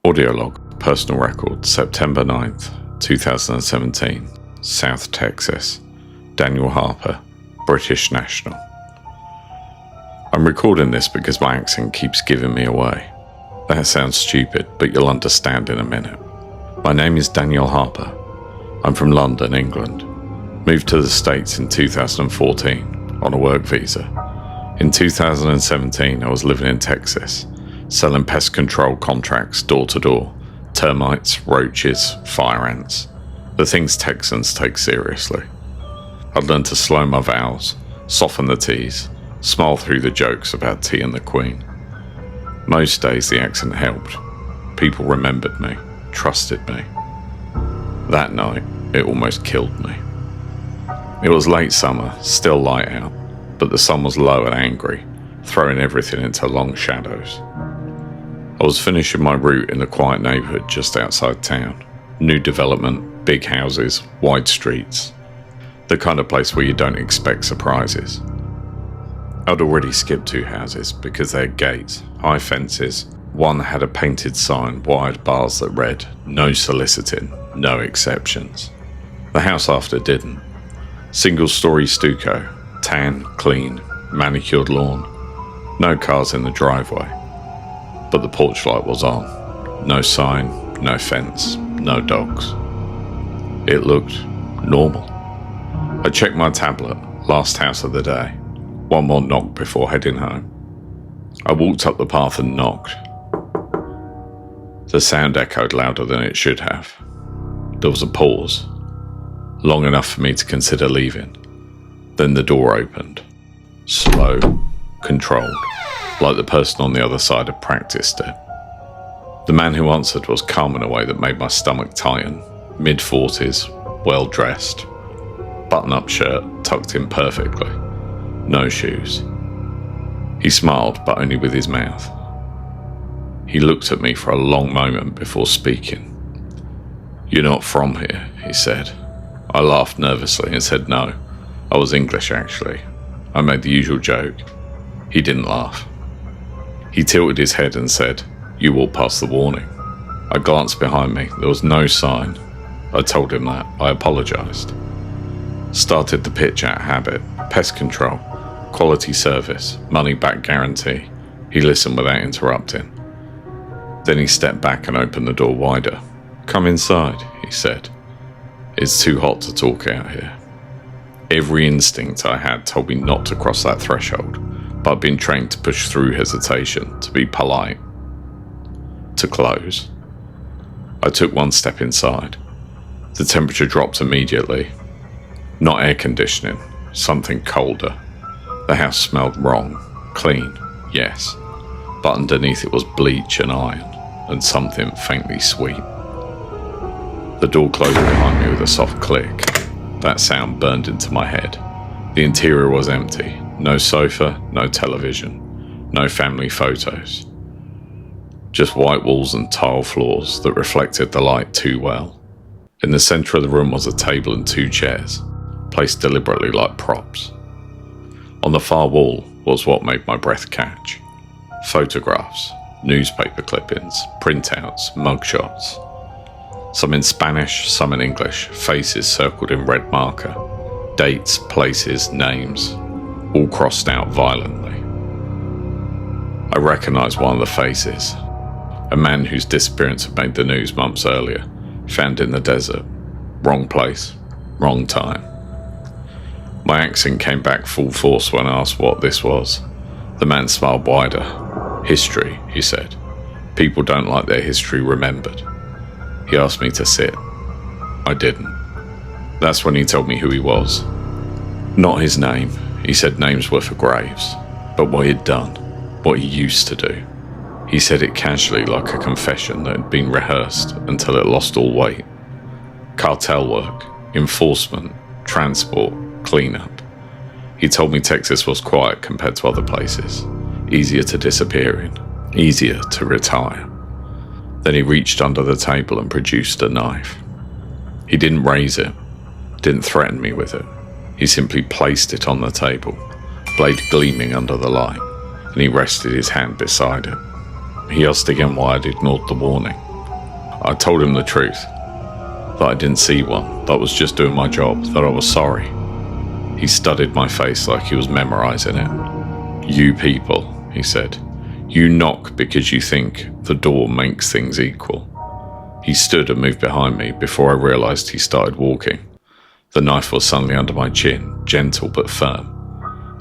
Audio log, personal record, September 9th, 2017, South Texas. Daniel Harper, British national. I'm recording this because my accent keeps giving me away. That sounds stupid, but you'll understand in a minute. My name is Daniel Harper. I'm from London, England. Moved to the States in 2014 on a work visa. In 2017, I was living in Texas, selling pest control contracts door to door. Termites, roaches, fire ants. The things Texans take seriously. I'd learned to slow my vowels, soften the T's, smile through the jokes about tea and the Queen. Most days the accent helped. People remembered me, trusted me. That night, it almost killed me. It was late summer, still light out, but the sun was low and angry, throwing everything into long shadows. I was finishing my route in the quiet neighbourhood just outside town. New development, big houses, wide streets. The kind of place where you don't expect surprises. I'd already skipped 2 houses because they had gates, high fences. One had a painted sign, wired bars that read, "No soliciting, no exceptions." The house after didn't. Single-storey stucco, tan, clean, manicured lawn. No cars in the driveway. But the porch light was on. No sign, no fence, no dogs. It looked normal. I checked my tablet, last house of the day. One more knock before heading home. I walked up the path and knocked. The sound echoed louder than it should have. There was a pause, long enough for me to consider leaving. Then the door opened. Slow, controlled, like the person on the other side had practiced it. The man who answered was calm in a way that made my stomach tighten. Mid-40s, well-dressed. Button-up shirt, tucked in perfectly. No shoes. He smiled, but only with his mouth. He looked at me for a long moment before speaking. "You're not from here," he said. I laughed nervously and said no. I was English, actually. I made the usual joke. He didn't laugh. He tilted his head and said, "You walked past the warning." I glanced behind me. There was no sign. I told him that. I apologised. Started the pitch out habit. Pest control. Quality service. Money back guarantee. He listened without interrupting. Then he stepped back and opened the door wider. "Come inside," he said. "It's too hot to talk out here." Every instinct I had told me not to cross that threshold, but I'd been trained to push through hesitation, to be polite, to close. I took one step inside. The temperature dropped immediately. Not air conditioning, something colder. The house smelled wrong. Clean, yes, but underneath it was bleach and iron, and something faintly sweet. The door closed behind me with a soft click. That sound burned into my head. The interior was empty. No sofa, no television, no family photos. Just white walls and tile floors that reflected the light too well. In the centre of the room was a table and 2 chairs, placed deliberately like props. On the far wall was what made my breath catch. Photographs, newspaper clippings, printouts, mugshots. Some in Spanish, some in English, faces circled in red marker. Dates, places, names, all crossed out violently. I recognised one of the faces. A man whose disappearance had made the news months earlier, found in the desert. Wrong place, wrong time. My accent came back full force when I asked what this was. The man smiled wider. "History," he said. "People don't like their history remembered." He asked me to sit. I didn't. That's when he told me who he was. Not his name. He said names were for graves. But what he'd done. What he used to do. He said it casually, like a confession that had been rehearsed until it lost all weight. Cartel work, enforcement, transport, cleanup. He told me Texas was quiet compared to other places. Easier to disappear in. Easier to retire. Then he reached under the table and produced a knife. He didn't raise it, didn't threaten me with it. He simply placed it on the table, blade gleaming under the light, and he rested his hand beside it. He asked again why I'd ignored the warning. I told him the truth, that I didn't see one, that I was just doing my job, that I was sorry. He studied my face like he was memorizing it. You people, he said, you knock because you think the door makes things equal. He stood and moved behind me before I realized he started walking. The knife was suddenly under my chin, gentle but firm.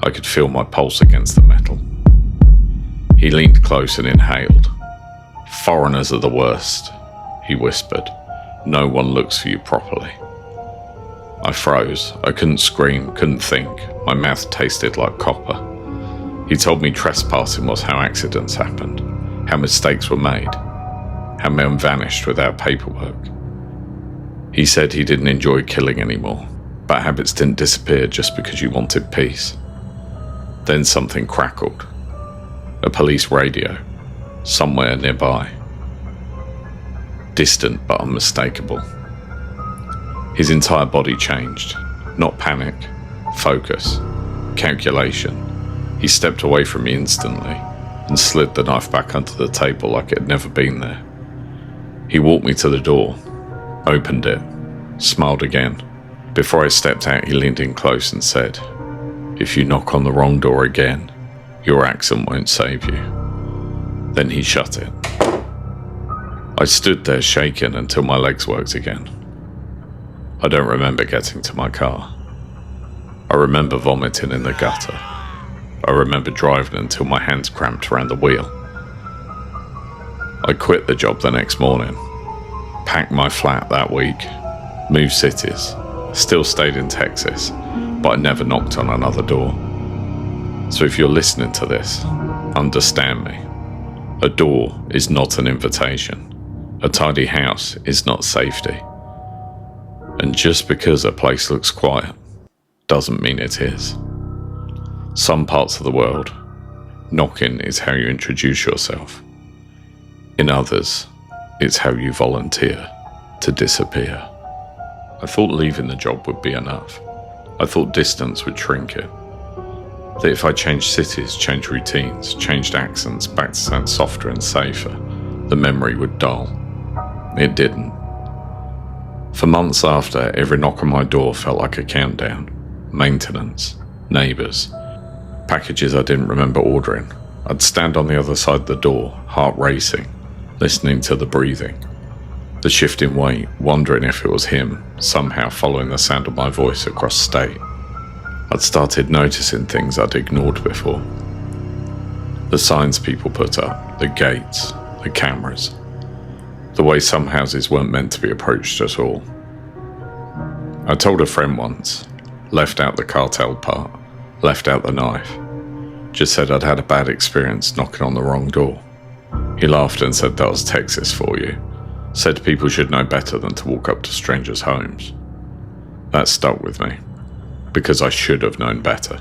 I could feel my pulse against the metal. He leaned close and inhaled. Foreigners are the worst, he whispered. No one looks for you properly. I froze. I couldn't scream, couldn't think. My mouth tasted like copper. He told me trespassing was how accidents happened, how mistakes were made, how men vanished without paperwork. He said he didn't enjoy killing anymore, but habits didn't disappear just because you wanted peace. Then something crackled. A police radio, somewhere nearby. Distant but unmistakable. His entire body changed. Not panic, focus, calculation. He stepped away from me instantly and slid the knife back onto the table like it had never been there. He walked me to the door, opened it, smiled again. Before I stepped out, he leaned in close and said, "If you knock on the wrong door again, your accent won't save you." Then he shut it. I stood there shaken until my legs worked again. I don't remember getting to my car. I remember vomiting in the gutter. I remember driving until my hands cramped around the wheel. I quit the job the next morning, packed my flat that week, moved cities, still stayed in Texas, but I never knocked on another door. So if you're listening to this, understand me. A door is not an invitation. A tidy house is not safety. And just because a place looks quiet doesn't mean it is. Some parts of the world, knocking is how you introduce yourself. In others, it's how you volunteer to disappear. I thought leaving the job would be enough. I thought distance would shrink it. That if I changed cities, changed routines, changed accents back to sound softer and safer, the memory would dull. It didn't. For months after, every knock on my door felt like a countdown. Maintenance, neighbours, packages I didn't remember ordering. I'd stand on the other side of the door, heart racing, listening to the breathing, the shifting weight, wondering if it was him, somehow following the sound of my voice across state. I'd started noticing things I'd ignored before. The signs people put up, the gates, the cameras, the way some houses weren't meant to be approached at all. I told a friend once, left out the cartel part, left out the knife, just said I'd had a bad experience knocking on the wrong door. He laughed and said that was Texas for you, said people should know better than to walk up to strangers' homes. That stuck with me, because I should have known better.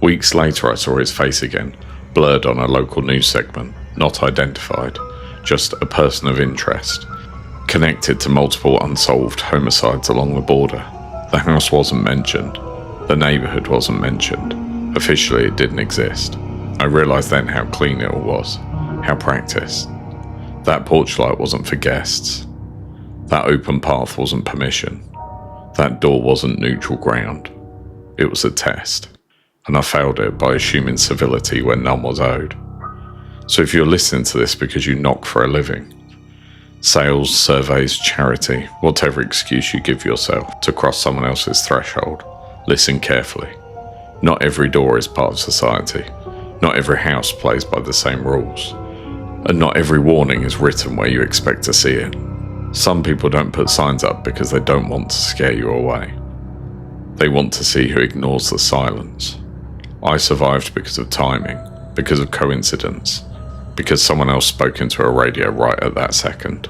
Weeks later I saw his face again, blurred on a local news segment, not identified, just a person of interest, connected to multiple unsolved homicides along the border. The house wasn't mentioned. The neighbourhood wasn't mentioned. Officially, it didn't exist. I realised then how clean it all was, how practiced. That porch light wasn't for guests. That open path wasn't permission. That door wasn't neutral ground. It was a test, and I failed it by assuming civility where none was owed. So if you're listening to this because you knock for a living, sales, surveys, charity, whatever excuse you give yourself to cross someone else's threshold, listen carefully. Not every door is part of society. Not every house plays by the same rules. And not every warning is written where you expect to see it. Some people don't put signs up because they don't want to scare you away. They want to see who ignores the silence. I survived because of timing, because of coincidence, because someone else spoke into a radio right at that second.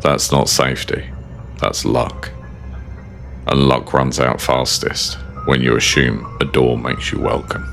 That's not safety, that's luck. And luck runs out fastest when you assume a door makes you welcome.